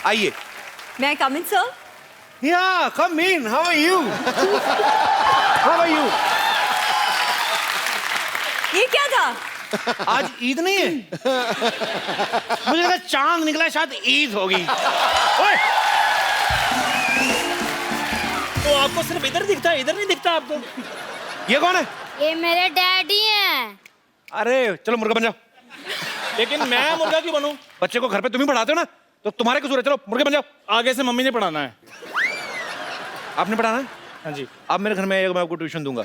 आइए। May I come in, sir? Yeah, come in. How are you? How are you? ये क्या था? आज ईद नहीं है? मुझे लगा चांद निकला, शायद ईद होगी। ओए! तो आपको सिर्फ इधर दिखता है, इधर नहीं दिखता आपको? ये कौन है? ये मेरे डैडी हैं। अरे चलो मुर्गा बन जाओ। लेकिन मैं मुर्गा क्यों बनूं? बच्चे को घर पे तुम ही पढ़ाते हो ना, तो तुम्हारे कसूर है। चलो मुर्गे बन जाओ। आगे से मम्मी ने पढ़ाना है। आपने पढ़ाना है? हाँ जी। आप मेरे घर में आइएगा, मैं आपको ट्यूशन दूंगा।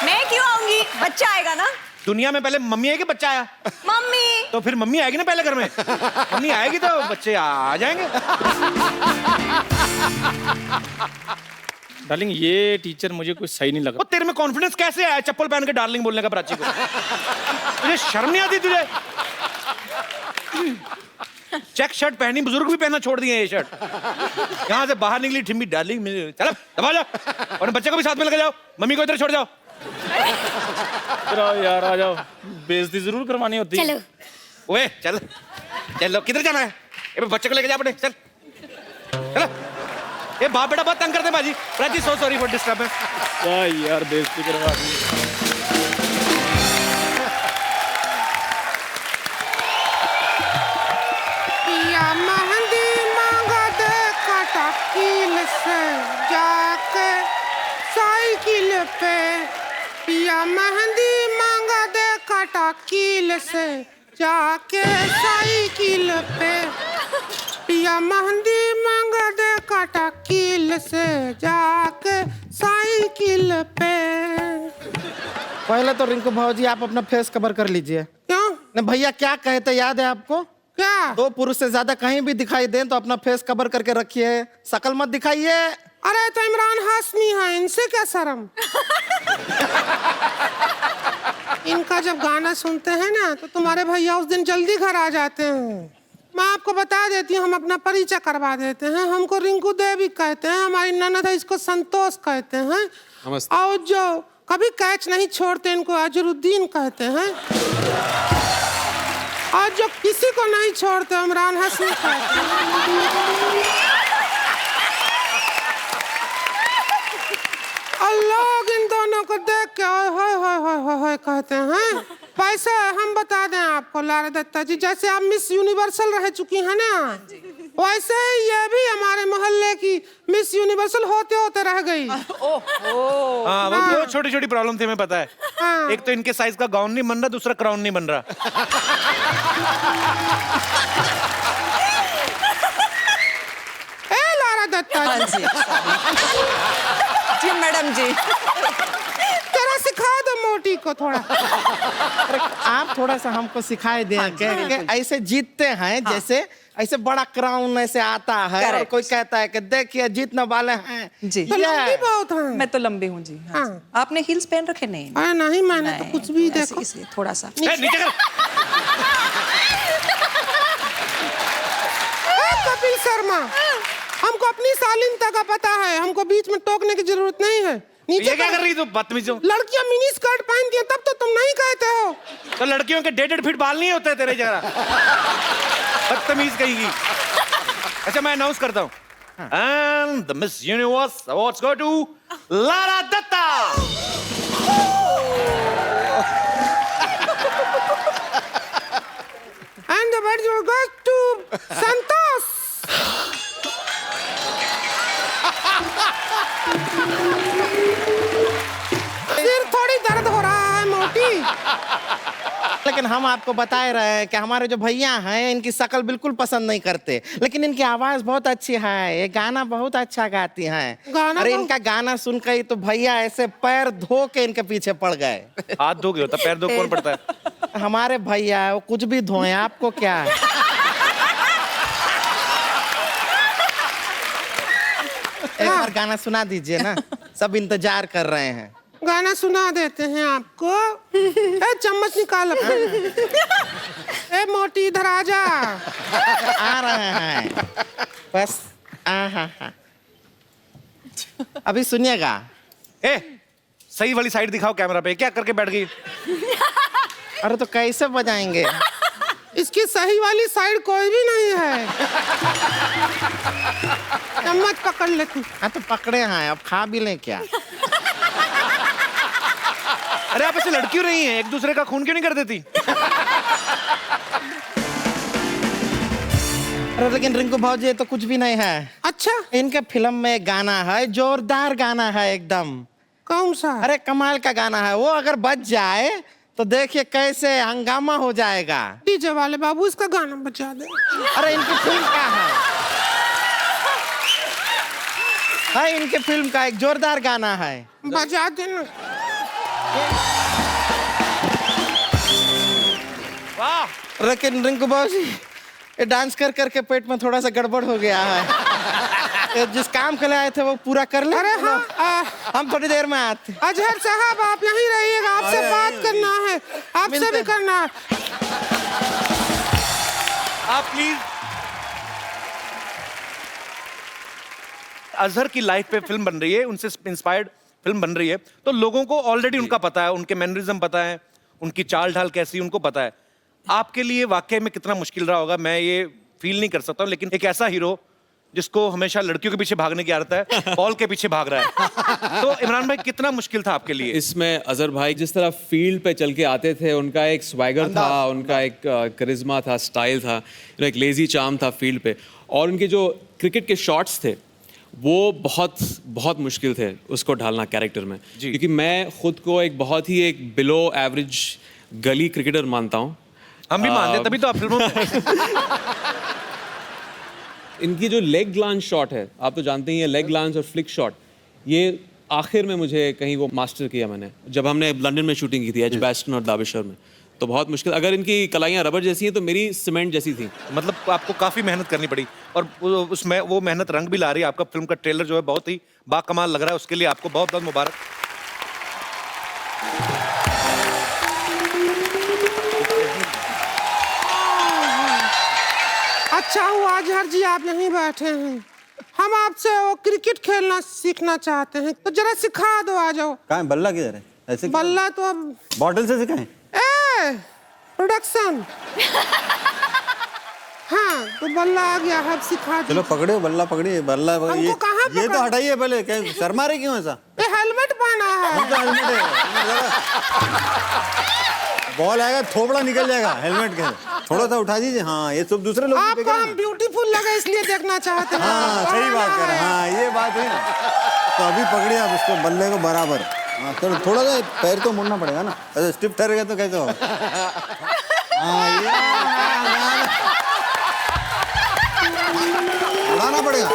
मैं क्यों आऊंगी? बच्चा आएगा ना। दुनिया में पहले मम्मी आएगी, बच्चा आया। मम्मी। तो फिर मम्मी आएगी ना पहले घर में। मम्मी आएगी तो बच्चे आ जाएंगे। डार्लिंग, ये टीचर मुझे कुछ सही नहीं लगा। वो तेरे में कॉन्फिडेंस कैसे आया चप्पल पहन के डार्लिंग बोलने का प्राची को? तुझे शर्म नहीं आती तुझे? चेक शर्ट पहनी, बुजुर्ग भी पहनना छोड़ दिए ये शर्ट। यहाँ से बाहर निकली ठिम्मी डार्लिंग मिल, चलो दबा जाओ और बच्चे को भी साथ में लेकर जाओ। मम्मी को इधर छोड़ जाओ। यार आ जाओ, बेइज्जती जरूर करवानी होती है। चलो। ओए चल चलो, किधर जाना है? ये बच्चे को लेके जा अपने, चल चलो। ये बाप बेटा बहुत तंग करते हैं बाजी। Prachi so sorry for disturbance. यार बेइज्जती करवा दी। या मेहंदी मांगा दे कटाकील से जाके साइकिल पे। या मेहंदी मांगा दे कटाकील से जाके साइकिल पे। या मेहंदी मांगा दे कटाकील से जाके साइकिल पे। पहले तो रिंकू भाजी आप अपना फेस कवर कर लीजिए। क्यों? नहीं भैया क्या कहे थे याद है आपको? क्या? दो पुरुष से ज्यादा कहीं भी दिखाई दें तो अपना फेस कवर करके रखिए, शकल मत दिखाइए। अरे तो इमरान हाशमी है, इनसे क्या शर्म? इनका जब गाना सुनते हैं ना तो तुम्हारे भैया उस दिन जल्दी घर आ जाते हैं। मैं आपको बता देती हूँ, हम अपना परिचय करवा देते हैं। हमको रिंकू देवी कहते हैं, हमारी ननद है इसको संतोष कहते हैं, और जो कभी कैच नहीं छोड़ते इनको अजरुद्दीन कहते हैं, और जो किसी को नहीं छोड़ते इमरान हाशमी कहते हैं। और लोग इन दोनों को देख के ओए कहते हैं। वैसे हम बता दें आपको लारा दत्ता जी, जैसे आप मिस यूनिवर्सल रह चुकी हैं ना, वैसे ही ये भी हमारे मोहल्ले की मिस यूनिवर्सल होते होते रह गई। हाँ, वो छोटी छोटी प्रॉब्लम थी, हमें पता है। हाँ। एक तो इनके साइज का गाउन नहीं बन रहा, दूसरा क्राउन नहीं बन रहा। ए लारा दत्ता जी, जी मैडम जी। जरा सिखा दो मोटी को थोड़ा। अरे आप थोड़ा सा हमको सिखाए दें कि ऐसे जीतते हैं, जैसे ऐसे बड़ा क्राउन ऐसे आता है और कोई कहता है कि देखिए जीतने वाले हैं जी। तो लंबी बहुत है। मैं तो लंबी हूँ जी। हाँ। हाँ। आपने हील्स पहन रखे? नहीं अरे नहीं, मैंने तो कुछ भी देखो। इसलिए थोड़ा सा नीचे कर। कपिल शर्मा, हमको अपनी शालीनता का पता है, हमको बीच में टोकने की जरूरत नहीं है। नीचे ये क्या कर रही तू बदतमीज? लड़कियां मिनी स्कर्ट पहनती हैं तब तो तुम नहीं कहते हो। तो लड़कियों के 1.5 फीट बाल नहीं होते तेरे जरा? बदतमीज कहेगी। अच्छा मैं अनाउंस करता हूँ, and the Miss Universe awards go to Lara Dutta. And the award goes to Santosh. सिर थोड़ी दर्द हो रहा है मोटी। लेकिन हम आपको बता रहे हैं कि हमारे जो भैया हैं इनकी शक्ल बिल्कुल पसंद नहीं करते, लेकिन इनकी आवाज बहुत अच्छी है, ये गाना बहुत अच्छा गाती हैं। गाना अरे तो- इनका गाना सुनकर ही तो भैया ऐसे पैर धो के इनके पीछे पड़ गए। हाथ धो के होता, पैर धो कौन पड़ता है? हमारे भैया वो कुछ भी धोए, आपको क्या है? एक बार गाना सुना दीजिए ना, सब इंतजार कर रहे हैं। गाना सुना देते हैं आपको। ए चम्मच निकाल अपना। ए मोटी इधर आ जा। आ रहे हैं बस। अभी सुनिएगा। ए सही वाली साइड दिखाओ कैमरा पे, क्या करके बैठ गई? अरे तो कैसे बजाएंगे? इसकी सही वाली साइड कोई भी नहीं है। चम्मच पकड़ लेती। हाँ तो पकड़े हैं, अब खा भी लें क्या? अरे आप ऐसे लड़कियों रही हैं, एक दूसरे का खून क्यों नहीं कर देती? अरे लेकिन रिंकू भाजी, ये तो कुछ भी नहीं है। अच्छा, इनके फिल्म में गाना है, जोरदार गाना है एकदम। कौन सा? अरे कमाल का गाना है वो, अगर बच जाए तो देखिए कैसे हंगामा हो जाएगा। डीजे वाले बाबू इसका गाना बजा दे। अरे इनकी फिल्म का है इनके फिल्म का एक जोरदार गाना है, बजा देना। वाह। लेकिन रिंकू बाबूजी, ये डांस कर करके पेट में थोड़ा सा गड़बड़ हो गया है। ये जिस काम के लिए आए थे वो पूरा कर ले। अरे हाँ, हम थोड़ी देर में आते। अजहर साहब आप यहीं रहिएगा, आपसे बात करना है, आपसे भी करना है। आप प्लीज अजहर की लाइफ पे फिल्म बन रही है, उनसे इंस्पायर्ड फिल्म बन रही है, तो लोगों को ऑलरेडी उनका पता है, उनके मैनरिज्म पता है, उनकी चाल ढाल कैसी उनको पता है। आपके लिए वाकई में कितना मुश्किल रहा होगा मैं ये फील नहीं कर सकता हूँ, लेकिन एक ऐसा हीरो जिसको हमेशा लड़कियों के पीछे भागने की आदत है, बॉल के पीछे भाग रहा है, तो इमरान भाई कितना मुश्किल था आपके लिए? इसमें अजहर भाई जिस तरह फील्ड पे चल के आते थे, उनका एक स्वैगर था, उनका एक करिश्मा था, स्टाइल था, एक लेजी चार्म था फील्ड पे, और उनके जो क्रिकेट के शॉट्स थे वो बहुत बहुत मुश्किल थे उसको ढालना कैरेक्टर में, क्योंकि मैं खुद को एक बहुत ही एक बिलो एवरेज गली क्रिकेटर मानता हूँ। हम भी मानते हैं, तभी तो आप फिल्मों में इनकी जो लेग ग्लांस शॉट है, आप तो जानते ही हैं, लेग ग्लांस और फ्लिक शॉट, ये आखिर में मुझे कहीं वो मास्टर किया मैंने, जब हमने लंदन में शूटिंग की थी एच बैस्टन और दाबिशर में, तो बहुत मुश्किल। अगर इनकी कलाइयाँ रबर जैसी हैं तो मेरी सीमेंट जैसी थी। मतलब आपको काफी मेहनत करनी पड़ी, और उसमें वो मेहनत रंग भी ला रही है। आपका फिल्म का ट्रेलर जो है बहुत ही बाकमाल लग रहा है, उसके लिए आपको बहुत बहुत मुबारक। अच्छा हुआ अजहर जी आप यहीं बैठे हैं, हम आपसे वो क्रिकेट खेलना सीखना चाहते हैं, तो जरा सिखा दो। आ जाओ। कहाँ है बल्ला? किधर है? ऐसे बल्ला तो अब बॉटल से सिखाएं? प्रोडक्शन। हाँ तो बल्ला आ गया है, अब सिखा दो। चलो पकड़ो बल्ला, पकड़िए बल्ला। ये कहाँ ये तो हटाइए पहले, क्या शर्मा रहे क्यों ऐसा? ये हेलमेट पहना है। हम तो हेलमेट है, बॉल आएगा थोपड़ा निकल जाएगा हेलमेट के, थोड़ा सा उठा दीजिए। हाँ ये सब दूसरे लोग आपको हम ब्यूटीफुल लगे इसलिए देखना चाहते हैं। हाँ सही बात कर रहे हैं, हाँ ये बात है ना। तो अभी पकड़िए आप उसको बल्ले को बराबर। हाँ तो थोड़ा सा पैर तो मुड़ना पड़ेगा ना, ऐसे स्टिफ ठहरेगा तो कैसे होगा? हाँ ये उड़ाना पड़ेगा।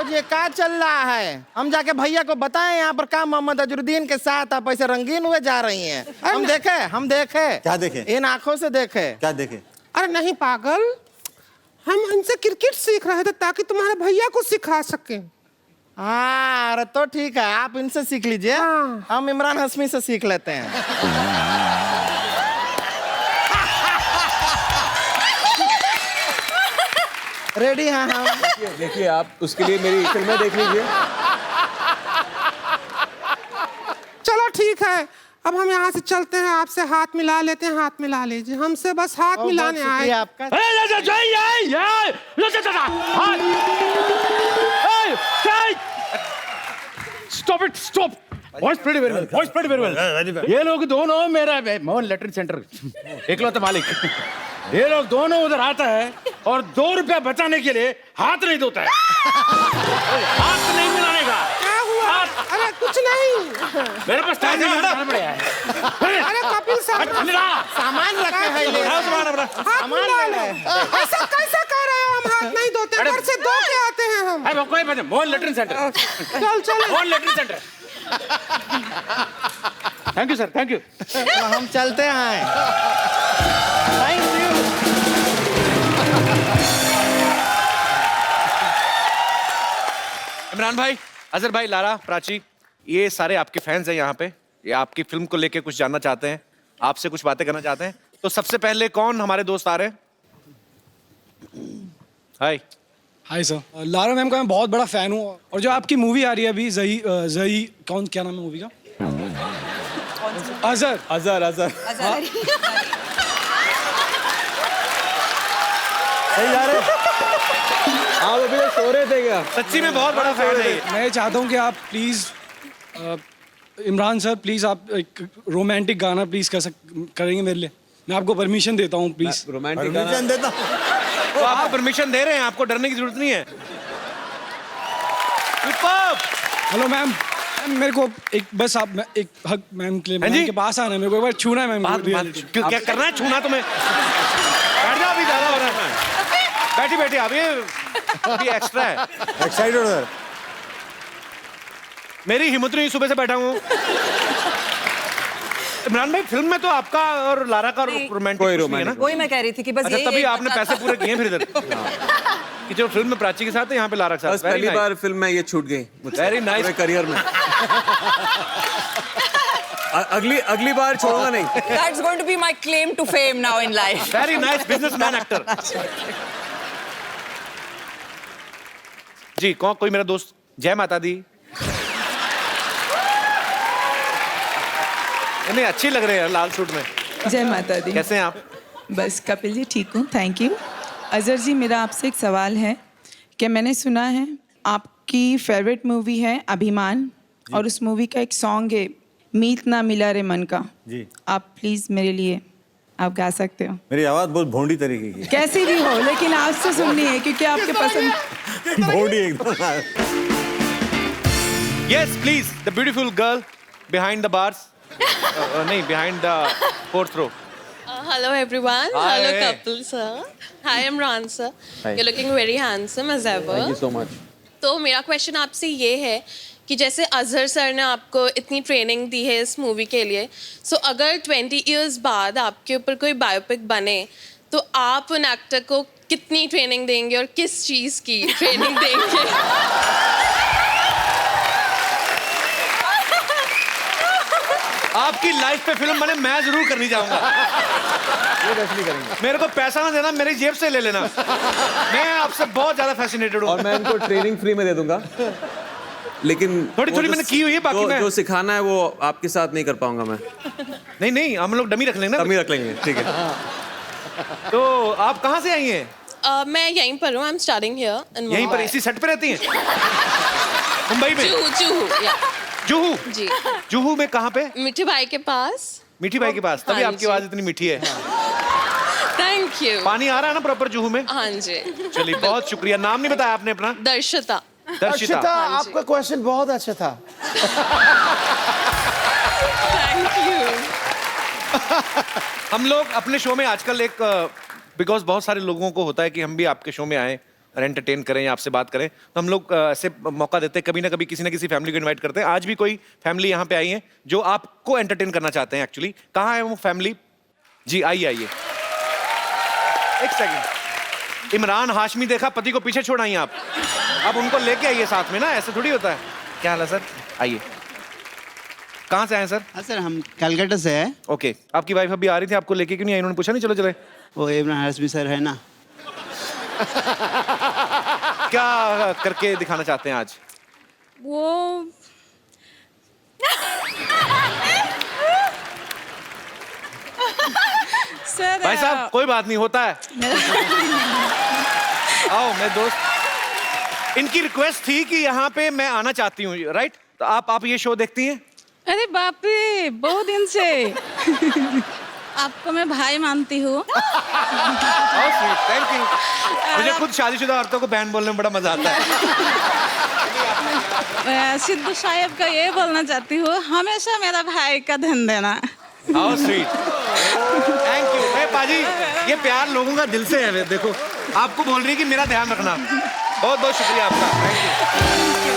ये क्या चल रहा है? हम जाके भैया को बताएं यहाँ पर काम मोहम्मद अजरुद्दीन के साथ आप ऐसे रंगीन हुए जा रही हैं। हम देखे। क्या देखे? इन आंखों से देखे। क्या देखे? अरे नहीं पागल, हम इनसे क्रिकेट सीख रहे थे ताकि तुम्हारे भैया को सिखा सके। हाँ अरे तो ठीक है, आप इनसे सीख लीजिए। हाँ। हम इमरान हाशमी से सीख लेते हैं। रेडी? हाँ हाँ देखिए आप उसके लिए मेरी फिल्में देख लीजिए। चलो ठीक है, अब हम यहाँ से चलते हैं, आपसे हाथ मिला लेते हैं। हाथ मिला लीजिए, हमसे बस हाथ मिलाने आए। आपका stop it, stop. Voice pretty very well, voice pretty very well. ये लोग दोनों मेरा मोहन लेटरिन सेंटर इकलौते मालिक, ये लोग दोनों उधर आता है और 2 रुपया बचाने के लिए हाथ नहीं धोता है। हाथ नहीं मिलाने का। क्या हुआ? अरे कुछ नहीं, मेरे पास टाइम नहीं है। अरे कपिल साहब सामान रखे हैं, हाथ मिला लो। ऐसा कैसे कह रहे हो? हम हाथ नहीं धोते, घर से धो के आते हैं हम। कोई बात नहीं, मोहन लेटरिन सेंटर। चल Mohan latrine centre. Thank you sir, thank you. तो हम चलते हैं। Thank you. इमरान भाई, अजहर भाई, लारा, प्राची, ये सारे आपके फैंस हैं यहाँ पे, ये आपकी फिल्म को लेके कुछ जानना चाहते हैं, आपसे कुछ बातें करना चाहते हैं। तो सबसे पहले कौन हमारे दोस्त आ रहे हैं? हाय। हाय सर, लारा मैम का मैं बहुत बड़ा फैन हूँ, और जो आपकी मूवी आ रही है अभी, जही, क्या नाम है मूवी का? अजहर अजहर अजहर सही जा रहे? आप अभी तक सो रहे थे क्या? सच्ची में बहुत बड़ा फैन है ये। मैं चाहता हूँ कि आप प्लीज इमरान सर प्लीज आप एक रोमांटिक गाना प्लीज करेंगे मेरे लिए. मैं आपको परमिशन देता हूँ प्लीज. रोमांटिक परमिशन देता तो आपको परमिशन दे रहे हैं, आपको डरने की जरूरत नहीं है. Superb! Hello ma'am. मेरे को एक बस आप एक हक मैम के लिए हाँ जी? मैम के पास आना है. मेरे को एक बार छूना है मैम. क्या करना है? छूना तुम्हें? बैठ जाओ, अभी ज्यादा हो रहा है. बैठी बैठी आप, ये अभी एक्स्ट्रा है. एक्साइटेड हो यार. मेरी हिम्मत नहीं, सुबह से बैठा हूँ. इमरान भाई, फिल्म में तो आपका और लारा का रोमांटिक कोई कुछ नहीं है ना? वही मैं कह रही थी कि बस अच्छा, यही तभी एक आपने बचा पैसे था। पूरे किए हैं फिर इधर कि जो फिल्म में प्राची के साथ है, यहाँ पे लारा के बस साथ. पहली बार फिल्म में ये छूट गई वेरी नाइस. पूरे करियर में. अगली बार छोड़ूंगा नहीं. That's going to be my claim to fame now in life. Very nice businessman actor. जी, कौन कोई मेरा दोस्त? जय माता दी. नहीं, अच्छी लग रहे हैं लाल सूट में. जय माता दी. कैसे हैं आप? बस कपिल जी ठीक हूँ, थैंक यू. अजहर जी, मेरा आपसे एक सवाल है कि मैंने सुना है आपकी फेवरेट मूवी है अभिमान, और उस मूवी का एक सॉन्ग है मीत ना मिला रे मन का. जी. आप प्लीज मेरे लिए आप गा सकते हो? मेरी आवाज बहुत भोंडी तरीके की. कैसी भी हो, लेकिन आपसे सुननी है क्योंकि आपके पसंद. भोंडी एकदम. Yes, please, the beautiful girl behind the bars. नहीं, behind the fourth row. Hello everyone. Hi. Hello Kapil sir. Hi Imran sir. Hi. You're looking very handsome as ever. Thank you so much. तो मेरा question आपसे ये है कि जैसे Azhar sir ने आपको इतनी ट्रेनिंग दी है इस मूवी के लिए, सो अगर 20 इयर्स बाद आपके ऊपर कोई बायोपिक बने तो आप उन एक्टर को कितनी ट्रेनिंग देंगे और किस चीज़ की ट्रेनिंग देंगे? आपकी लाइफ पे फिल्म बने, मैं जरूर करनी चाहूंगा. ये डेफिनेटली करेंगे. मेरे को पैसा ना देना, मेरी जेब से ले लेना. मैं आपसे बहुत ज्यादा फैसिनेटेड हूँ. और मैं इनको ट्रेनिंग फ्री में दे दूंगा. लेकिन थोड़ी वो जो मैंने की हुई है, बाकी मैं जो सिखाना है वो आपके साथ नहीं कर पाऊंगा मैं. नहीं नहीं, हम लोग डमी रख लेंगे ना. कमी रख लेंगे, ठीक है. तो आप कहाँ से आई हैं? मैं यहीं पर हूँ. I am studying here in यहीं पर इसी सेट पे रहती हैं? मुंबई में? जुहू या जुहू. जी. जुहू में कहाँ पे? मिठी भाई के पास. मीठी भाई के पास. तभी हाँ आपकी जी. आवाज इतनी मीठी है. Thank you. पानी आ रहा है ना प्रॉपर जुहू में? हाँ जी. चलिए, बहुत शुक्रिया. नाम नहीं बताया आपने अपना? दर्शिता. दर्शिता. आपका क्वेश्चन बहुत अच्छा था. Thank you. हम लोग अपने शो में आजकल एक बिकॉज बहुत सारे लोगों को होता है कि हम भी आपके शो में आए और एंटरटेन करें या आपसे बात करें, तो हम लोग ऐसे मौका देते हैं. कभी ना कभी किसी ना किसी फैमिली को इनवाइट करते हैं. आज भी कोई फैमिली यहाँ पे आई है जो आपको एंटरटेन करना चाहते हैं. एक्चुअली कहाँ है वो फैमिली? जी आइए आइए. एक सेकंड. इमरान हाशमी देखा, पति को पीछे छोड़ आई आप. अब उनको लेके आइए साथ में ना, ऐसे थोड़ी होता है. क्या हाल है सर? आइए. कहाँ से आए सर? हाँ सर, हम कलकत्ता से हैं. ओके. आपकी वाइफ अभी आ रही थी, आपको लेके क्यों नहीं आई? उन्होंने पूछा नहीं? चलो चले. वो इमरान हाशमी सर है ना. क्या करके दिखाना चाहते हैं आज? वो सर भाई साहब, कोई बात नहीं, होता है. आओ मेरे दोस्त. इनकी रिक्वेस्ट थी कि यहाँ पे मैं आना चाहती हूँ, राइट? तो आप ये शो देखती हैं? अरे बाप रे, बहुत दिन से. आपको मैं भाई मानती हूँ. Thank you. मुझे खुद शादीशुदा औरतों को बहन बोलने में बड़ा मजा आता है. सिद्धू साहेब का ये बोलना चाहती हूँ, हमेशा मेरा भाई का ध्यान देना. How sweet. Thank you. पाजी, ये प्यार लोगों का दिल से है. देखो, आपको बोल रही है कि मेरा ध्यान रखना. बहुत बहुत शुक्रिया आपका. Thank you.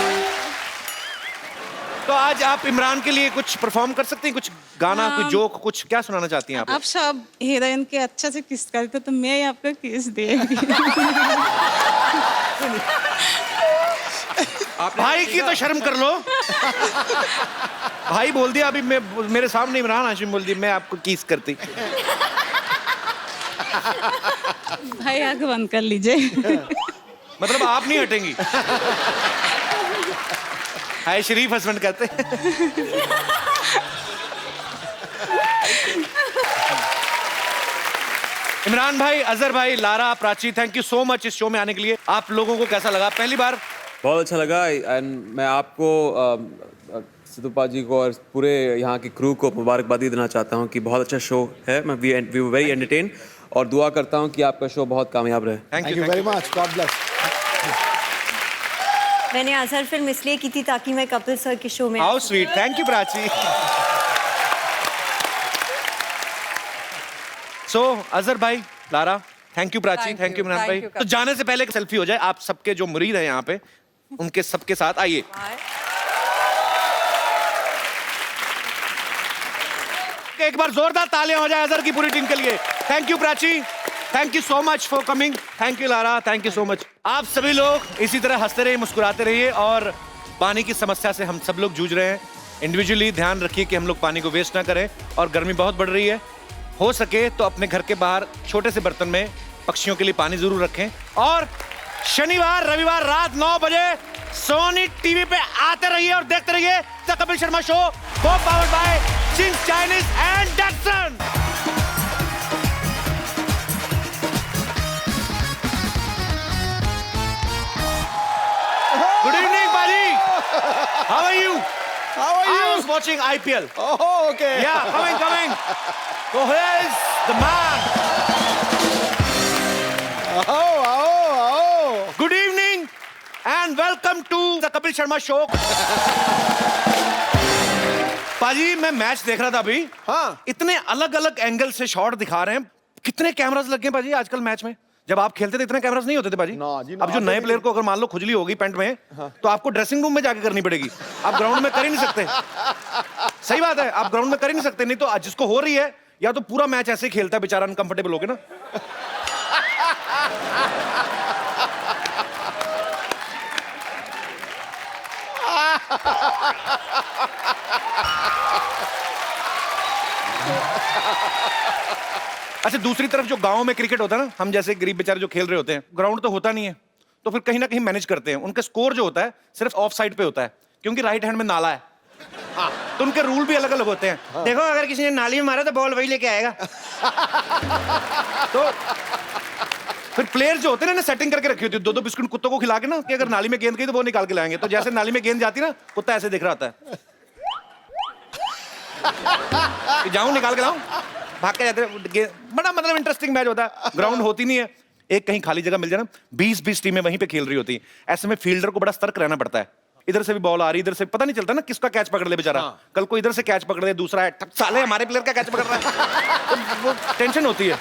तो आज आप इमरान के लिए कुछ परफॉर्म कर सकती हैं? कुछ गाना, कुछ जोक, कुछ क्या सुनाना चाहती हैं आप? आप सब हीरोइन के अच्छा से किस करते तो मैं आपको किस देगी. भाई की तो शर्म कर लो. भाई बोल दिया अभी, मैं मेरे सामने इमरान हाशिम बोल दी, मैं आपको किस करती. भाई आंख बंद कर लीजिए. मतलब आप नहीं हटेंगी? हाय शरीफ हस्बैंड कहते हैं. इमरान भाई, अजहर भाई, Lara, Prachi, thank you so much इस शो में आने के लिए। आप लोगों को कैसा लगा पहली बार? बहुत अच्छा लगा एंड मैं आपको सिद्धूपा जी को और पूरे यहाँ की क्रू को मुबारकबादी देना चाहता हूँ कि बहुत अच्छा शो है। मैं वी वेरी एंटरटेन और दुआ करता हूँ कि आपका शो बहुत कामयाब रहे। Thank you very much, God bless. मैंने अजहर फिल्म इसलिए की थी ताकि मैं कपिल सर के शो में। How sweet, thank you Prachi. So Azhar भाई, Lara, thank you Prachi, thank you Imran भाई। तो जाने से पहले एक सेल्फी हो जाए आप सबके जो मुरीद हैं यहाँ पे, उनके सबके साथ आइए। एक बार जोरदार तालियां हो जाए अजहर की पूरी टीम के लिए। Thank you Prachi, thank you so much for coming, thank you Lara, thank you so much. आप सभी लोग इसी तरह हंसते रहिए, मुस्कुराते रहिए और पानी की समस्या से हम सब लोग जूझ रहे हैं। इंडिविजुअली ध्यान रखिए कि हम लोग पानी को वेस्ट ना करें और गर्मी बहुत बढ़ रही है। हो सके तो अपने घर के बाहर छोटे से बर्तन में पक्षियों के लिए पानी जरूर रखें। और शनिवार रविवार रात 9 बजे सोनी टीवी पे आते रहिए और देखते रहिए the Kapil Sharma show, powered by Ching's Chinese and Datsun. Good evening बाजी, how are you? How are you? I was watching IPL. Oh, okay. Yeah, coming. So here's the man. आओ। Good evening and welcome to the Kapil Sharma Show. पाजी मैं match देख रहा था अभी। हाँ। इतने अलग अलग एंगल से शॉट दिखा रहे हैं। कितने कैमरास लगे हैं पाजी आजकल मैच में? जब आप खेलते थे इतने कैमरास नहीं होते थे पाजी। अब जो नए प्लेयर को अगर मान लो खुजली होगी पैंट में, तो आपको ड्रेसिंग रूम में जाके करनी पड़ेगी। आप ग्राउंड में कर ही नहीं सकते। सही बात है, आप ग्राउंड में कर ही नहीं सकते। नहीं तो जिसको हो रही है या तो पूरा मैच ऐसे ही खेलता है बेचारा, अनकंफर्टेबल हो गया ना। अच्छा, दूसरी तरफ जो गांव में क्रिकेट होता है ना, हम जैसे गरीब बेचारे जो खेल रहे होते हैं, ग्राउंड तो होता नहीं है, तो फिर कहीं ना कहीं मैनेज करते हैं। उनका स्कोर जो होता है सिर्फ ऑफ साइड पे होता है, क्योंकि राइट हैंड में नाला है। तो उनके रूल भी अलग अलग होते हैं। देखो अगर किसी ने नाली में मारा तो बॉल वही लेके आएगा। तो फिर प्लेयर जो होते हैं ना, सेटिंग करके रखी होती है, 2-2 बिस्कुट कुत्तों को खिला के ना, कि अगर नाली में गेंद गई तो वो निकाल के लाएंगे। तो जैसे नाली में गेंद जाती ना, कुत्ता ऐसे देख रहा होता है, जाऊं निकाल के लाऊं, भाग के जाते। बड़ा मतलब इंटरेस्टिंग मैच होता है। ग्राउंड होती नहीं है, एक कहीं खाली जगह मिल जाए ना, 20-20 टीमें वहीं पे खेल रही होती है। ऐसे में फील्डर को बड़ा सतर्क रहना पड़ता है। इधर से भी बॉल आ रही, इधर से पता नहीं चलता ना किसका कैच पकड़ ले बेचारा। कल को इधर से कैच पकड़ ले, दूसरा है साले हमारे प्लेयर का कैच पकड़ रहा है, तो वो टेंशन होती है।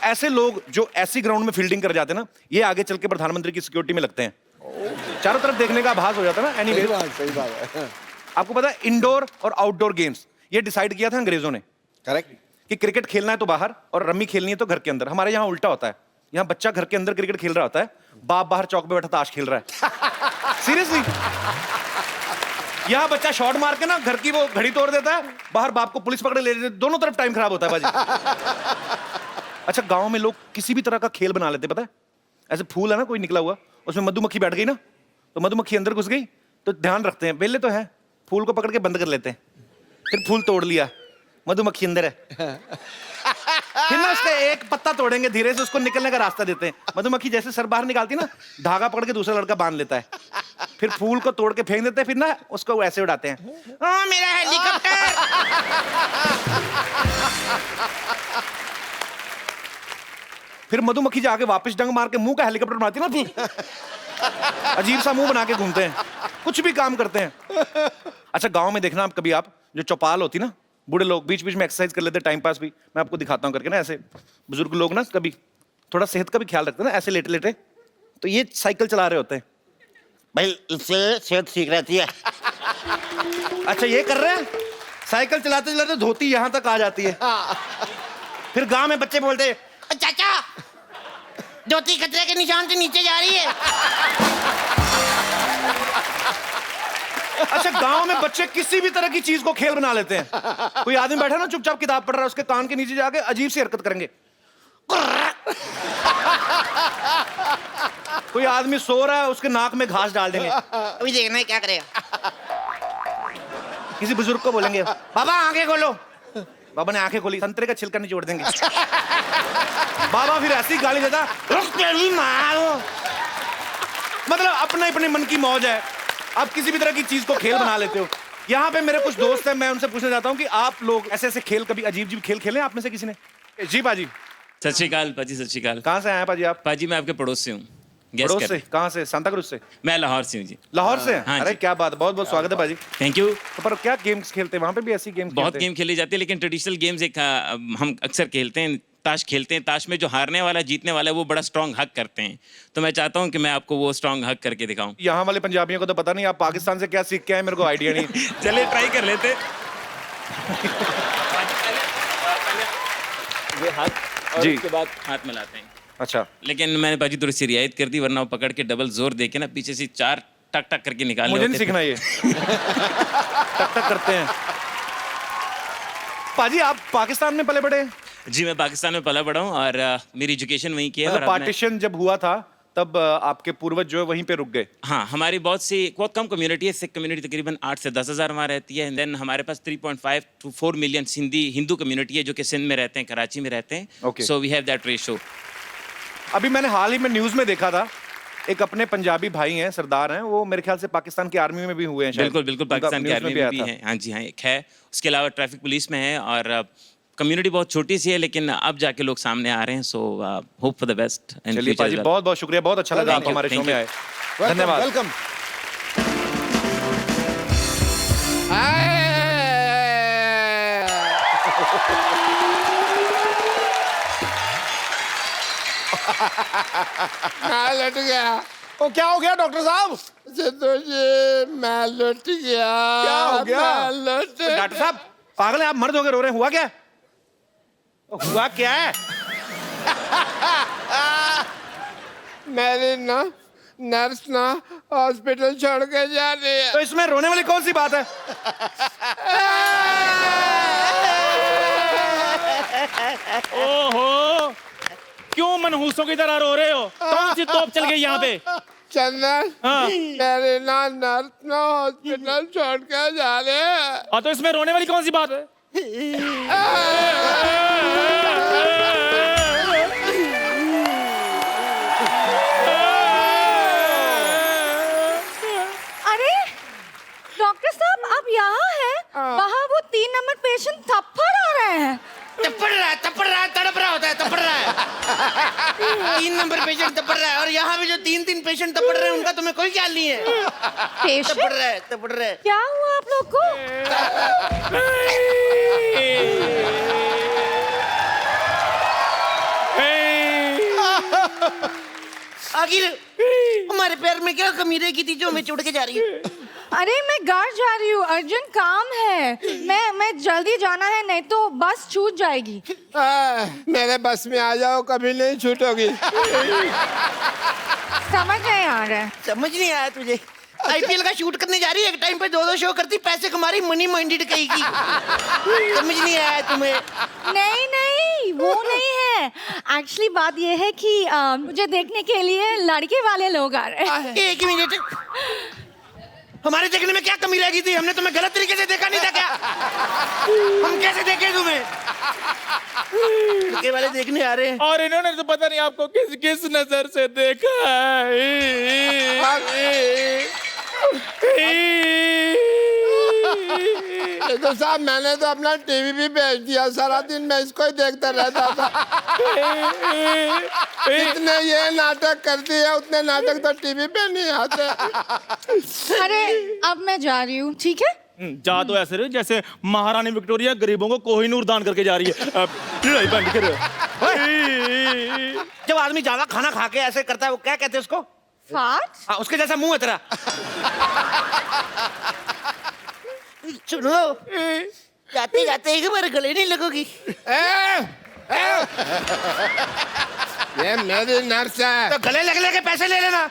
ऐसे लोग जो ऐसी ग्राउंड में फील्डिंग कर जाते हैं ना, ये आगे चल के प्रधानमंत्री की सिक्योरिटी में लगते हैं। चारों तरफ देखने का आभास हो जाता है ना। एनीवे, सही बात है। आपको पता है इंडोर और आउटडोर गेम्स ये डिसाइड किया था अंग्रेजों ने। करेक्ट। कि क्रिकेट खेलना है तो बाहर और रम्मी खेलनी है तो घर के अंदर। हमारे यहाँ उल्टा होता है, यहाँ बच्चा घर के अंदर क्रिकेट खेल रहा होता है, बाप बाहर चौक पे बैठा ताश खेल रहा है। सीरियसली, यहाँ बच्चा शॉट मार के ना घर की वो घड़ी तोड़ देता है, बाहर बाप को पुलिस पकड़े ले जाती है। दोनों तरफ टाइम खराब होता है बाजी। अच्छा, गांव में लोग किसी भी तरह का खेल बना लेते, पता है? ऐसे फूल है ना कोई निकला हुआ, उसमें मधुमक्खी बैठ गई ना, तो मधुमक्खी अंदर घुस गई, तो ध्यान रखते हैं बेले तो है, फूल को पकड़ के बंद कर लेते हैं। फिर फूल तोड़ लिया, मधुमक्खी अंदर है, फिर ना उसका एक पत्ता तोड़ेंगे, धीरे से उसको निकलने का रास्ता देते हैं। मधुमक्खी जैसे सर बाहर निकालती ना, धागा पकड़ के दूसरा लड़का बांध लेता है, फिर फूल को तोड़ के फेंक देते हैं, फिर ना उसको ऐसे उड़ाते हैं, ओ मेरा हेलीकॉप्टर। फिर मधुमक्खी जाके वापस डंग मार के मुंह का हेलीकॉप्टर बनाती है ना, फिर अजीब सा मुंह बना के घूमते हैं, कुछ भी काम करते हैं। अच्छा, गांव में देखना आप कभी, आप जो चौपाल होती ना, बूढ़े लोग बीच बीच में एक्सरसाइज कर लेते हैं, टाइम पास भी। मैं आपको दिखाता हूँ करके ना, ऐसे बुजुर्ग लोग ना कभी थोड़ा सेहत का भी ख्याल रखते हैं ना, ऐसे लेटे लेटे, तो ये साइकिल चला रहे होते हैं। भाई इससे सेहत ठीक रहती है। अच्छा, ये कर रहे हैं, साइकिल चलाते चलाते धोती यहाँ तक आ जाती है। फिर गांव में बच्चे बोलते हैं, चाचा धोती खतरे के निशान से नीचे जा रही है। अच्छा, गांव में बच्चे किसी भी तरह की चीज को खेल बना लेते हैं। कोई आदमी बैठा ना चुपचाप किताब पढ़ रहा है, उसके कान के नीचे जाके अजीब सी हरकत करेंगे। कोई आदमी सो रहा है, उसके नाक में घास डाल देंगे, अभी देखना है क्या करेगा। किसी बुजुर्ग को बोलेंगे, बाबा आंखें खोलो, बाबा ने आंखें खोली, संतरे का छिलका निचोड़ देंगे। बाबा फिर ऐसी गाली देता, रुक तेरी माँ। मतलब अपने अपने मन की मौज है, आप किसी भी तरह की चीज को खेल बना लेते हो। यहाँ पे मेरे कुछ दोस्त हैं, मैं उनसे पूछना चाहता हूँ कि आप लोग ऐसे ऐसे खेल, कभी अजीब अजीब खेल खेले आप में से किसी ने? जी पाजी। सत श्री अकाल पाजी, सत श्री अकाल। कहाँ से आए पाजी आप? पाजी मैं आपके पड़ोस से हूँ। पड़ोस से? कहाँ से? सांता क्रूज से? मैं लाहौर से हूँ जी। लाहौर से? हाँ अरे जी। क्या बात, बहुत बहुत स्वागत है पाजी। Thank you. तो पर क्या गेम्स खेलते हैं वहाँ पे? भी ऐसी गेम्स? बहुत गेम खेली जाती है, लेकिन ट्रेडिशनल गेम्स एक हम अक्सर खेलते हैं। ताश खेलते हैं, ताश में जो हारने वाला जीतने वाला है वो बड़ा स्ट्रॉन्ग हक करते हैं, तो मैं चाहता हूँ कि मैं आपको वो स्ट्रॉन्ग हक करके दिखाऊं। यहाँ वाले पंजाबियों को तो पता नहीं, आप पाकिस्तान से क्या सीख के आए मेरे को आइडिया नहीं। चलिए ट्राई कर लेते। ये हाथ और जी। उसके बाद हाथ मिलाते हैं। अच्छा, लेकिन मैंने बाजी थोड़ी सी रियायत कर दी, वरना वो पकड़ के डबल जोर देके ना पीछे से 4 टक टक करके निकाल मुझे नहीं सीखना ये। टक टक करते हैं। पाजी आप पाकिस्तान में पले बड़े? जी मैं पाकिस्तान में पला बड़ा हूँ और मेरी एजुकेशन वहीं की है। और अब मैं- पार्टीशन जब हुआ था तब आपके पूर्वज जो है वहीं पे रुक गए? हाँ, हमारी बहुत कम कम्युनिटी है, सिख कम्युनिटी तकरीबन 8 से 10 हज़ार वहाँ रहती है। देन हमारे पास 3.5 to 4 मिलियन हिंदू कम्युनिटी है जो कि सिंध में रहते हैं, कराची में रहते हैं। Okay. So we have that ratio. अभी मैंने हाल ही में न्यूज में देखा था, एक अपने पंजाबी भाई हैं, सरदार हैं, वो मेरे ख्याल से पाकिस्तान की आर्मी में भी हुए हैं शायद। बिल्कुल बिल्कुल, पाकिस्तान की न्यूज़ आर्मी आया में भी था। है। हाँ जी हाँ, एक है। उसके अलावा ट्रैफिक पुलिस में है और कम्युनिटी बहुत छोटी सी है, लेकिन अब जाके लोग सामने आ रहे हैं। So hope for the best. चलिए पाजी, बहुत बहुत शुक्रिया, बहुत अच्छा लगा आप हमारे शो में आए। धन्यवाद। वेलकम। मैं लट गया। ओ क्या हो गया डॉक्टर साहब? सिद्धू जी मैं लट गया। क्या हो गया? मैं लट डॉक्टर साहब पागल है आप, मर्द होकर रो रहे हैं, हुआ क्या? हुआ क्या है? मेरी ना नर्स ना हॉस्पिटल छोड़ के जा रही है। तो इसमें रोने वाली कौन सी बात है? ओहो, क्यों मनहूसों की तरह रो रहे हो? कौन सी तोप चल गई यहाँ पे? चंदन, हाँ। मेरी ना नर्स ना हॉस्पिटल छोड़ के जा रहे हैं। हाँ, तो इसमें रोने वाली कौन सी बात है? अरे डॉक्टर साहब आप यहाँ हैं? वहाँ वो 3 नंबर पेशेंट थप्पड़ आ रहे हैं। तपड़ रहा है, तड़प रहा होता है, तपड़ रहा है। 3 नंबर पेशेंट तपड़ रहा है और यहाँ पे जो 3 पेशेंट तपड़ रहे हैं उनका तुम्हें कोई ख्याल नहीं है। पेशेंट? तपड़ रहा है। क्या हुआ आप लोग को? आखिर हमारे पैर में क्या कमी रह गई थी जो हमें छोड़ के जा रही है? अरे मैं घर जा रही हूँ, अर्जेंट काम है। मैं जल्दी जाना है, नहीं तो बस छूट जाएगी। मेरे बस में आ जाओ, कभी नहीं छूटोगी। समझ नहीं आ रहा है। समझ नहीं आया तुझे? आईपीएल का शूट करने जा रही है, एक टाइम पे 2-2 शो करती, पैसे कमा रही, मनी माइंडेड कहेगी। समझ नहीं आया तुम्हें? नहीं नहीं, वो नहीं है। एक्चुअली बात ये है कि मुझे देखने के लिए लड़के वाले लोग आ रहे हैं। एक मिनट, हमारे देखने में क्या कमी रह गई थी? हमने तुम्हें गलत तरीके से देखा नहीं था क्या? हम कैसे देखे तुम्हें? लड़के वाले देखने आ रहे हैं। और इन्होंने तो पता नहीं आपको किस किस नजर से देखा तो साहब मैंने तो अपना टीवी भी बेच दिया, सारा दिन मैं इसको ही देखता रहता था। जितने ये नाटक करती है उतने नाटक तो टीवी पे नहीं आते। अरे अब मैं जा रही हूँ, ठीक है? जा तो ऐसे रहे जैसे महारानी विक्टोरिया गरीबों को कोहिनूर दान करके जा रही है। लड़ाई बंद करो। जब आदमी ज्यादा खाना खा के ऐसे करता है, वो क्या कहते हैं उसको? फाट? हाँ, उसके जैसा मुंह है तेरा। सुनो, जाते जाते एक बार गले नहीं लगोगी? ये मेरी नर्स है। तो गले लग के पैसे ले लेना।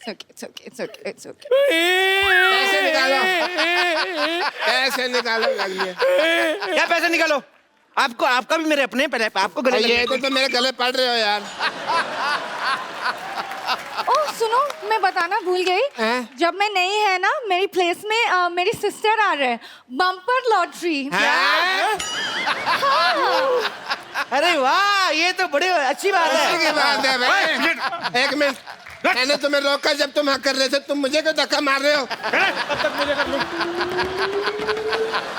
It's okay. पैसे निकालो, पैसे निकालो, लग लिया। क्या पैसे निकालो? आपका भी मेरे अपने आपको गले ये तो मेरे गले पड़ रहे हो यार। ओह सुनो, मैं बताना भूल गई। जब मैं नहीं है ना, मेरी प्लेस में मेरी सिस्टर आ रहे हैं। Bumper lottery. अरे वाह, ये तो बड़ी अच्छी बात है। की बात है भाई। एक मिनट, मैंने तुम्हें रोका जब तुम हक कर रहे थे, तुम मुझे क्यों धक्का मार रहे हो? अब तक मुझे कर लो।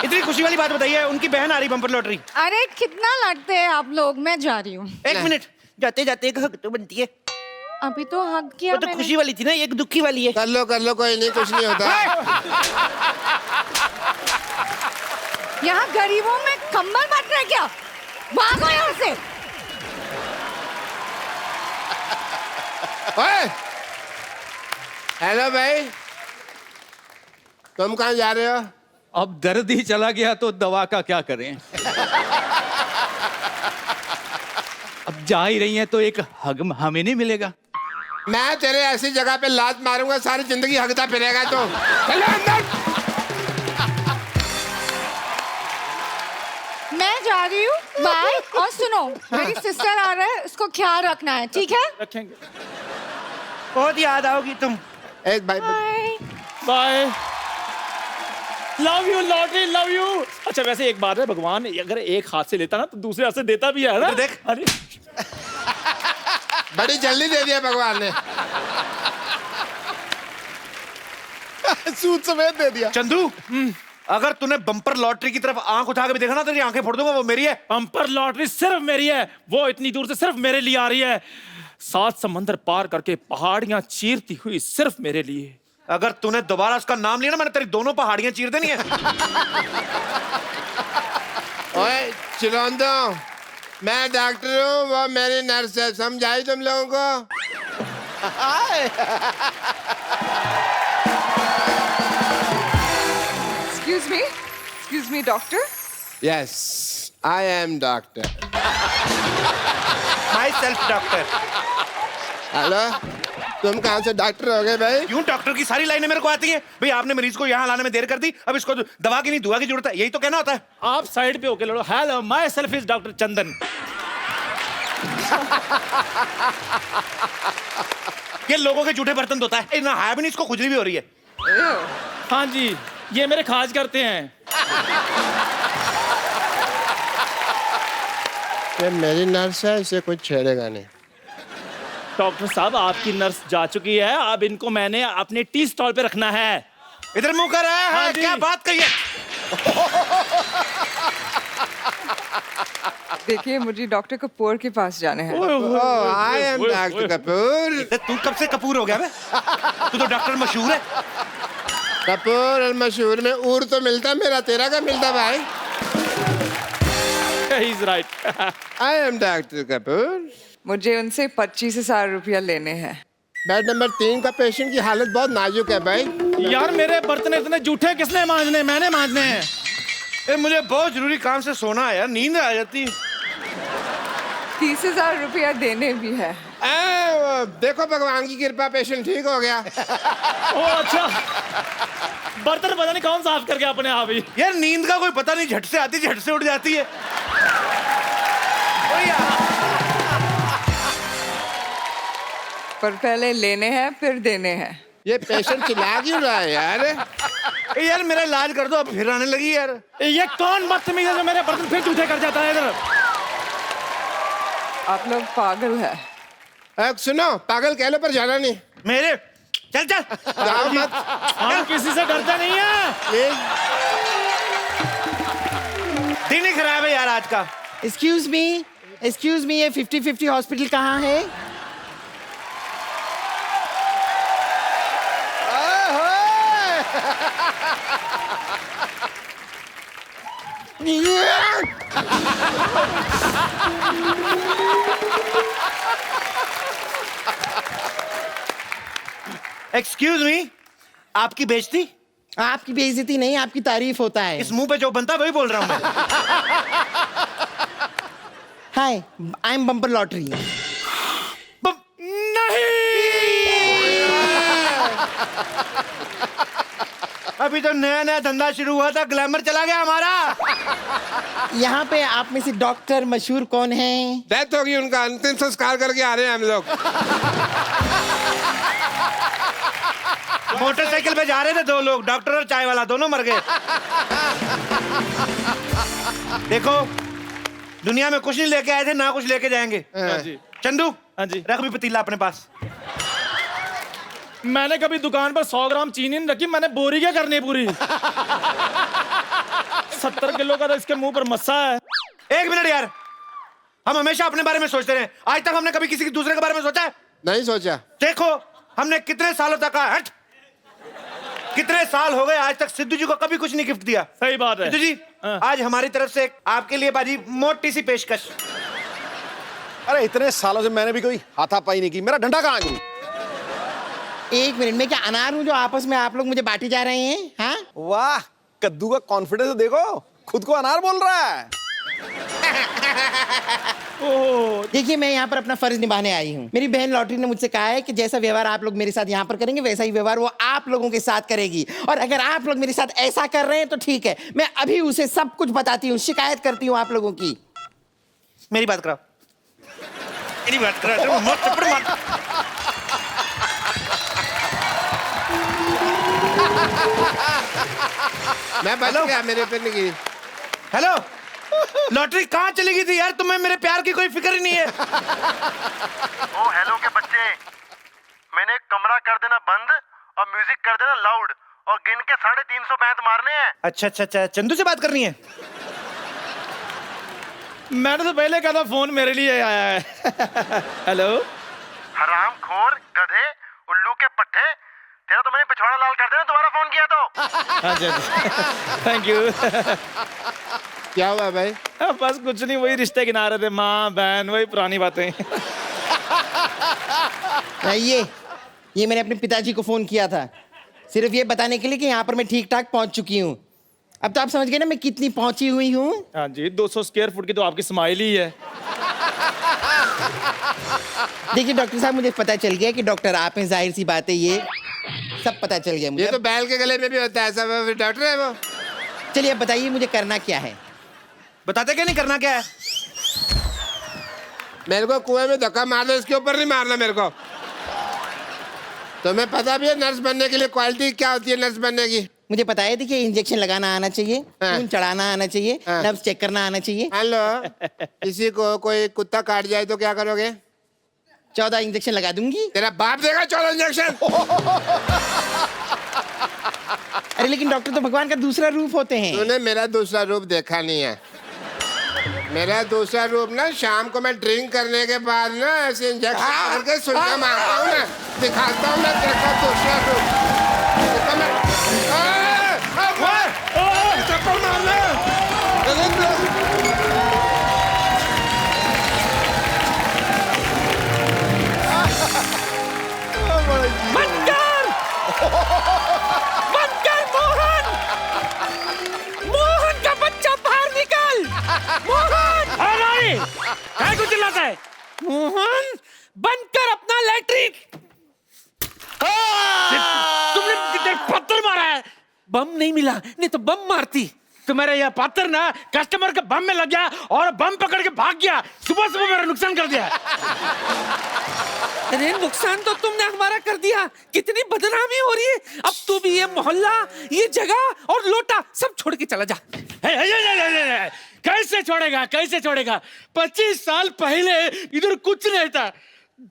इतनी खुशी वाली बात बताइए, उनकी बहन आ रही बम्पर लॉटरी। अरे कितना लड़ते हैं आप लोग, मैं जा रही हूँ। एक मिनट, जाते जाते एक हक तो बनती है। अभी तो हक किया वो तो खुशी वाली थी ना, एक दुखी वाली है। कर लो, कोई नहीं, कुछ नहीं होता। यहाँ गरीबों में कंबल बांट रहे क्या? भागो यहाँ से। ओए, हेलो भाई, तुम कहाँ जा रहे हो? अब दर्द ही चला गया तो दवा का क्या करें। अब जा ही रही हैं तो एक हग हमें नहीं मिलेगा। मैं तेरे ऐसी जगह पे लात मारूंगा, सारी जिंदगी हगता फिरेगा तो। चलो अंदर। मैं जा रही हूँ, बाय। और सुनो, मेरी सिस्टर आ रहा है, उसको ख्याल रखना है, ठीक है? रखेंगे। बहुत याद आओगी तुम। एक bye bye. Love you lottery, love you. अच्छा वैसे एक बात है, भगवान अगर एक हाथ से लेता ना तो दूसरे हाथ से देता भी है ना। तो देख, अरे बड़ी जल्दी दे दिया भगवान ने। सूद समेत दे दिया। चंदू, अगर तूने बम्पर लॉटरी की तरफ आंख उठा के भी देखा ना, तेरी आंखें फोड़ दूंगा। वो मेरी है। बम्पर लॉटरी सिर्फ मेरी है, वो इतनी दूर से सिर्फ मेरे लिए आ रही है। 7 समंदर पार करके पहाड़ियां चीरती हुई सिर्फ मेरे लिए। अगर तूने दोबारा उसका नाम लिया ना, मैंने तेरी दोनों पहाड़ियां चीर देनी है। ओए चिलौंदो, मैं डॉक्टर हूँ, वो मेरी नर्स है, समझाई तुम लोगों को? Excuse me, doctor? Yes, I am doctor. Myself doctor. Hello, तुम कहाँ से डॉक्टर हो गए भाई? क्यों डॉक्टर की सारी लाइनें मेरे को आती हैं? भाई आपने मरीज को यहाँ लाने में देर कर दी, अब इसको दवा की नहीं दुआ की जरूरत है, यही तो कहना होता है। आप साइड पे होके लड़ो। Hello, myself is doctor Chandan. ये लोगों के जूठे बर्तन धोता है ना, है भी नहीं, इसको खुजली भी हो रही है। हाँ जी, ये मेरे खाज करते हैं। ये मेरी नर्स है, इसे कुछ छेड़ेगा नहीं। डॉक्टर साहब, आपकी नर्स जा चुकी है, अब इनको मैंने अपने टी स्टॉल पे रखना है। इधर मुंह कर रहा है। हाँ क्या बात कही है? देखिए, मुझे डॉक्टर कपूर के पास जाना है। I am doctor Kapoor. तू कब से कपूर हो गया बे? तू तो डॉक्टर मशहूर है। कपूर और मशहूर में ऊर तो मिलता, मेरा तेरा का मिलता भाई। He's right. I am doctor Kapoor. मुझे उनसे 25,000 रुपया लेने हैं। बेड नंबर 3 का पेशेंट की हालत बहुत नाजुक है भाई। यार मेरे बर्तन इतने जूठे किसने मांजने? मैंने मांजने हैं। मुझे बहुत जरूरी काम से सोना है यार, नींद आ जाती। 30,000 रुपया देने भी है। देखो भगवान की कृपा, पेशेंट ठीक हो गया। ओ अच्छा, बर्तन पता नहीं कौन साफ कर गया अपने आप ही। यार नींद का कोई पता नहीं, झट से आती झट से उठ जाती है। पर पहले लेने हैं फिर देने हैं। ये पेशेंट चिल्ला क्यों रहा है यार? यार मेरा इलाज कर दो, अब फिर आने लगी यार। ये कौन बदतमीज है जो मेरे बर्तन फिर जूठे कर जाता है? इधर आप लोग पागल है। सुनो, पागल कह लो पर जाना नहीं। मेरे चल चल जाओ मत। हम किसी से डरते नहीं है। दिन ही खराब है यार आज का। एक्सक्यूज मी, ये 50-50 हॉस्पिटल कहाँ है? एक्सक्यूज मी, आपकी बेइज्जती? आपकी बेइज्जती नहीं, आपकी तारीफ होता है। इस मुंह पे जो बनता है वही बोल रहा हूं मैं। हाय, आई एम बम्पर लॉटरी। अभी तो नया नया धंधा शुरू हुआ था, ग्लैमर चला गया हमारा। यहाँ पे आप में से डॉक्टर मशहूर कौन है? डेथ होगी उनका, अंतिम संस्कार करके आ रहे हैं हम लोग। मोटरसाइकिल पे जा रहे थे 2 लोग, डॉक्टर और चाय वाला, दोनों मर गए। देखो, दुनिया में कुछ नहीं लेके आए थे, ना कुछ लेके जाएंगे। चंदू, हाँ जी, रख भी पतीला अपने पास। मैंने कभी दुकान पर 100 ग्राम चीनी नहीं रखी, मैंने बोरी क्या करनी है पूरी। 70 किलो का तो इसके मुंह पर मस्सा है। 1 मिनट यार, हम हमेशा अपने बारे में सोचते रहे, आज तक हमने कभी किसी के दूसरे के बारे में सोचा है? नहीं सोचा। देखो, हमने कितने सालों तक हट, कितने साल हो गए, आज तक सिद्धू जी को कभी कुछ नहीं गिफ्ट दिया। सही बात है। सिद्धू जी, आज हमारी तरफ से आपके लिए बाजी मोटी सी पेशकश। अरे इतने सालों से मैंने भी कोई हाथापाई नहीं की, मेरा डंडा कहाँ है? 1 मिनट में क्या अनार हूँ जो आपस में आप लोग मुझे बांटी जा रहे हैं? हाँ, वाह, कद्दू का कॉन्फिडेंस देखो, खुद को अनार बोल रहा है। देखिए, मैं यहाँ पर अपना फर्ज निभाने आई हूँ। मेरी बहन लॉटरी ने मुझसे कहा है कि जैसा व्यवहार आप लोग मेरे साथ यहाँ पर करेंगे, वैसा ही व्यवहार वो आप लोगों के साथ करेगी। और अगर आप लोग मेरे साथ ऐसा कर रहे हैं तो ठीक है, मैं अभी उसे सब कुछ बताती हूँ, शिकायत करती हूँ आप लोगों की। मेरी बात कराओ, मेरी बात कराओ, मत चप्पड़ मत। मैं बच गया, मेरे पे नहीं गिरी। हेलो, लॉटरी कहाँ चली गई थी यार? तुम्हें मेरे प्यार की कोई फिक्र ही नहीं है। ओ हेलो के बच्चे, मैंने कमरा कर देना बंद और म्यूजिक कर देना लाउड और गिन के 350 बैंत मारने हैं। अच्छा अच्छा अच्छा, चंदू से बात करनी है? मैंने तो पहले कहा था फोन मेरे लिए आया है। हेलो, हरामखोर, गधे, उल्लू के पट्टे, तेरा तो मैंने पिछवाड़ा लाल कर देना, दोबारा फोन किया तो। अच्छा, थैंक यू। क्या हुआ भाई? बस कुछ नहीं, वही रिश्ते गिना रहे थे, माँ बहन, वही पुरानी बातें। ये मैंने अपने पिताजी को फोन किया था, सिर्फ ये बताने के लिए कि यहाँ पर मैं ठीक ठाक पहुँच चुकी हूँ। अब तो आप समझ गए ना मैं कितनी पहुँची हुई हूँ। हाँ जी, 200 स्क्वायर फुट की तो आपकी स्माइल ही है। देखिए डॉक्टर साहब, मुझे पता चल गया कि डॉक्टर आप हैं, जाहिर सी बात है, ये सब पता चल गया मुझे। ये तो बैल के गले में भी होता है, सब डॉक्टर है वो। चलिए अब बताइए मुझे करना क्या है? बताते क्या नहीं करना क्या है? मेरे को कुएं में धक्का मार दो, इसके ऊपर नहीं मारना मेरे को। तुम्हें पता भी है नर्स बनने के लिए क्वालिटी क्या होती है नर्स बनने की? मुझे पता है, देखिए इंजेक्शन लगाना आना चाहिए, खून चढ़ाना आना चाहिए, नर्व्स चेक करना आना चाहिए। हेलो, किसी को कोई कुत्ता काट जाए तो क्या करोगे? 14 इंजेक्शन लगा दूंगी। तेरा बाप देगा 14 इंजेक्शन? अरे लेकिन डॉक्टर तो भगवान का दूसरा रूप होते हैं। तूने मेरा दूसरा रूप देखा नहीं है। मेरा दूसरा रूप ना, शाम को मैं ड्रिंक करने के बाद ना ऐसे इंजेक्शन करके सुइयां मारता हूँ ना, दिखाता हूँ मैं तेरा दूसरा रूप। चप्पल मारना। मोहन! मोहन का बच्चा बाहर निकल! मोहन! अरे! क्या कुछ चिल्लाता है? मोहन, बंद कर अपना लैट्रिन! तुमने कितने पत्थर मारा है? बम नहीं मिला, नहीं तो बम मारती। तुम्हारे यह पत्थर ना कस्टमर के बम में लग गया और बम पकड़ के भाग गया। सुबह सुबह मेरा नुकसान कर दिया। अरे नुकसान तो तुमने हमारा कर दिया, कितनी बदनामी हो रही है। अब तू भी ये मोहल्ला, ये जगह और लोटा सब छोड़ के चला जा। कैसे छोड़ेगा, कैसे छोड़ेगा? 25 साल पहले इधर कुछ नहीं था,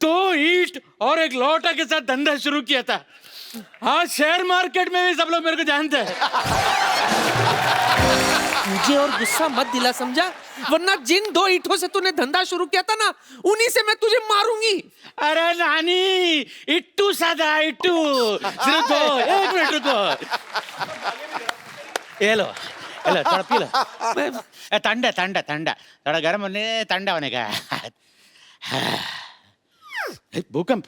2 ईंट और एक लोटा के साथ धंधा शुरू किया था। हाँ, शेयर मार्केट में भी सब लोग मेरे को जानते हैं। मुझे और गुस्सा मत दिला, समझा? वरना जिन 2 ईंटों से तूने धंधा शुरू किया था ना, उन्हीं से मैं तुझे मारूंगी। अरे नानी, इट्टू सादा इट्टू। रुको, 1 मिनट रुको। ये लो, थोड़ा पी लो। ठंडा ठंडा ठंडा, थोड़ा गर्म होने, ठंडा होने का। भूकंप।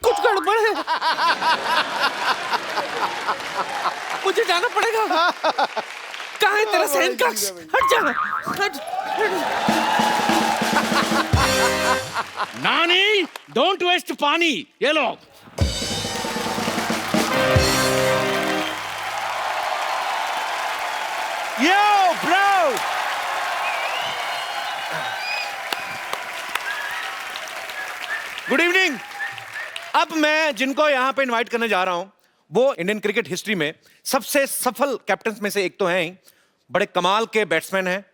कुछ गड़बड़ है, मुझे जाना पड़ेगा। कहाँ है तेरा सहन कक्ष? हट जा, हट। नानी, डोंट वेस्ट पानी। ये लो। Yo bro, good evening. अब मैं जिनको यहाँ पे इनवाइट करने जा रहा हूँ वो इंडियन क्रिकेट हिस्ट्री में सबसे सफल कैप्टन में से एक तो हैं ही, बड़े कमाल के बैट्समैन हैं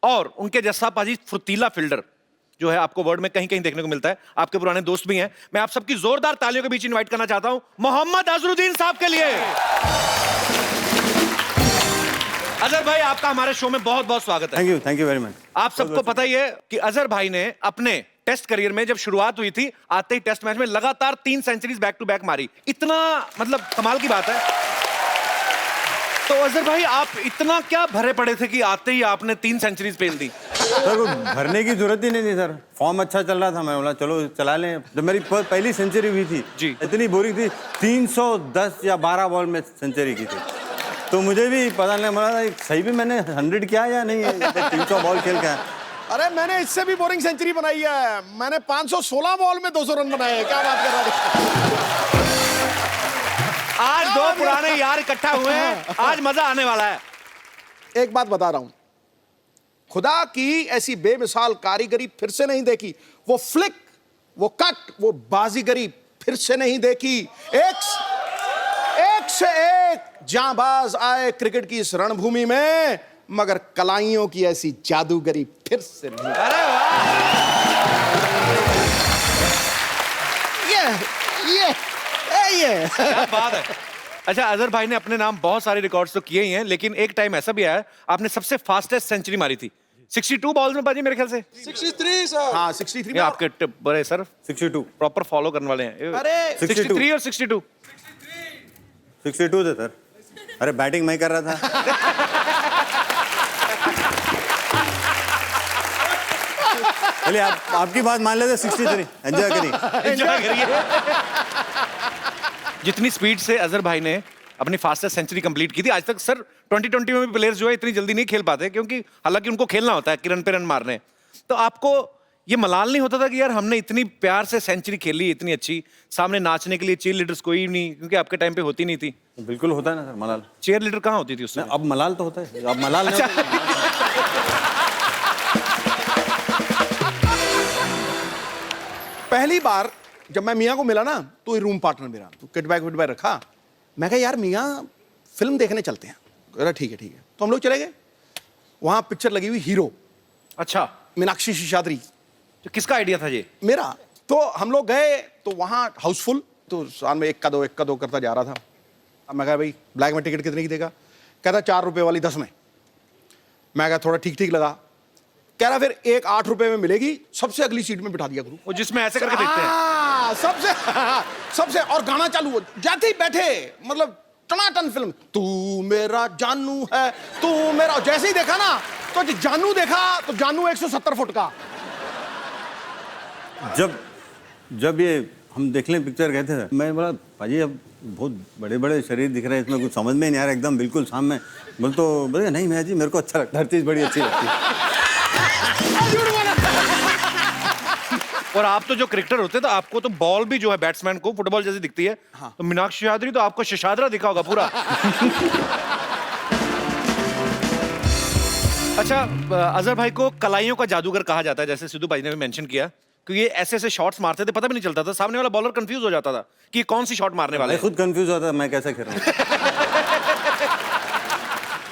और उनके जैसा पाजी फुर्तीला फील्डर जो है आपको वर्ल्ड में कहीं कहीं देखने को मिलता है। आपके पुराने दोस्त भी हैं। मैं आप सबकी जोरदार तालियों के बीच इनवाइट करना चाहता हूं मोहम्मद अजहरुद्दीन साहब के लिए। अजहर भाई, आपका हमारे शो में बहुत बहुत स्वागत है। Thank you very much. आप सबको पता ही है कि अजहर भाई ने अपने टेस्ट करियर में जब शुरुआत हुई थी, आते ही टेस्ट मैच में लगातार 3 सेंचुरीज बैक टू बैक मारी। इतना मतलब कमाल की बात है। तो अजहर भाई, आप इतना क्या भरे पड़े थे कि आते ही आपने 3 सेंचुरीज पेल दी? सर को भरने की जरूरत ही नहीं थी सर, फॉर्म अच्छा चल रहा था। मैं बोला चलो चला लें। जब मेरी पहली सेंचुरी हुई थी जी, इतनी बोरिंग थी, 310 या 12 बॉल में सेंचुरी की थी। तो मुझे भी पता नहीं, बोला सही भी मैंने 100 किया या नहीं, 300 बॉल खेल के। अरे मैंने इससे भी बोरिंग सेंचुरी बनाई है, मैंने 516 बॉल में 200 रन बनाए हैं। क्या बात कर रहा है? आज दो पुराने यार इकट्ठा हुए हैं, आज मजा आने वाला है। एक बात बता रहा हूं, खुदा की ऐसी बेमिसाल कारीगरी फिर से नहीं देखी। वो फ्लिक, वो कट, वो बाजीगरी फिर से नहीं देखी। एक से एक जांबाज आए क्रिकेट की इस रणभूमि में, मगर कलाइयों की ऐसी जादूगरी फिर से नहीं। अरे ये क्या बात है। अच्छा, अजहर भाई ने अपने नाम बहुत सारे रिकॉर्ड्स तो किए ही हैं, लेकिन एक टाइम ऐसा भी आया आपने सबसे फास्टेस्ट सेंचुरी मारी थी 62 बॉल्स में बाजी, मेरे ख्याल से 63 सर। हाँ 63 में आपके टिप बड़े सर 62 प्रॉपर फॉलो करने वाले हैं। अरे 63 और 62 थे सर। अरे बैटिंग मैं कर रहा था। चलिए आपकी बात मान लेते 63। एंजॉय करिए। जितनी स्पीड से अजहर भाई ने अपनी फास्टेस्ट सेंचुरी कंप्लीट की थी, आज तक सर 2020 में भी प्लेयर्स जो है इतनी जल्दी नहीं खेल पाते, क्योंकि हालांकि उनको खेलना होता है कि रन पे रन मारने। तो आपको ये मलाल नहीं होता था कि यार हमने इतनी प्यार से सेंचुरी खेली इतनी अच्छी, सामने नाचने के लिए चीयर लीडर्स कोई नहीं, क्योंकि आपके टाइम पे होती नहीं थी? बिल्कुल होता है ना सर मलाल। चीयर लीडर कहाँ होती थी उसमें? अब मलाल तो होता है, अब मलाल नहीं होता। पहली बार जब मैं मियाँ को मिला ना, तो ये रूम पार्टनर मेरा, तो किट बैग रखा। मैं कहा यार मियाँ फिल्म देखने चलते हैं। अरे ठीक है। तो हम लोग चले गए, वहां पिक्चर लगी हुई हीरो। अच्छा, मीनाक्षी शेषाद्री। तो किसका आइडिया था ये? मेरा। तो हम लोग गए तो वहां हाउसफुल, तो साल में एक का दो करता जा रहा था। अब मैं कहा भाई ब्लैक में टिकट कितने की देगा? कहता 4 रुपए वाली 10 में। मैं कहा थोड़ा ठीक लगा। कह रहा फिर एक 8 रुपए में मिलेगी, सबसे अगली सीट में बिठा दिया करूँ, वो जिसमें ऐसे करके देखते हैं। सबसे और गाना चालू हो जाते ही बैठे, मतलब टनाटन फिल्म। तू मेरा जानू है, तू मेरा। जैसे ही देखा ना तो जानू देखा, तो जानू 170 फुट का। जब ये हम देख लें पिक्चर गए थे, मैं बोला पाजी अब बहुत बड़े बड़े शरीर दिख रहे हैं, इसमें कुछ समझ में नहीं आ रहा, एकदम बिल्कुल सामने। बोले नहीं मैं जी मेरे को अच्छा लगता है, हर चीज़ बड़ी अच्छी लगती है। और आप तो जो क्रिकेटर होते हैं, तो आपको तो बॉल भी जो है बैट्समैन को फुटबॉल जैसी दिखती है। हाँ। तो मीनाक्षी शेषाद्री तो आपको शेषाद्रा दिखा होगा पूरा। अच्छा, अजहर भाई को कलाइयों का जादूगर कहा जाता है, जैसे सिद्धू भाई ने भी मेंशन किया, क्योंकि ये ऐसे शॉट्स मारते थे, पता भी नहीं चलता था, सामने वाला बॉलर कंफ्यूज हो जाता था कि कौन सी शॉट मारने वाला है। खुद कंफ्यूज होता था मैं कैसे खेल रहा हूँ।